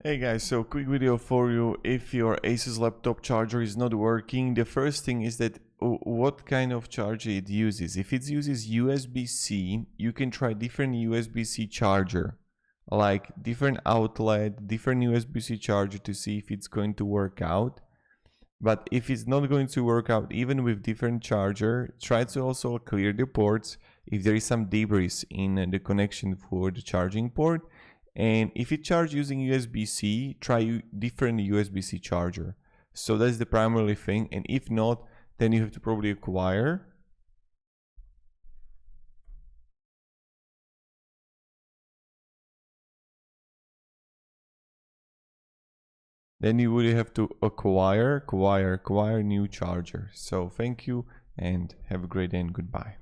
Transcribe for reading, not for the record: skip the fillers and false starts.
Hey guys, so quick video for you. If your Asus laptop charger is not working, the first thing is that what kind of charger it uses. If it uses USB-C, you can try different USB-C charger, like different outlet, different USB-C charger to see if it's going to work out. But if it's not going to work out even with different charger, try to also clear the ports if there is some debris in the connection for the charging port. And if you charge using USB-C, try different USB-C charger. So that's the primary thing. And if not, then you have to probably acquire. Then you would have to acquire new charger. So thank you and have a great day and goodbye.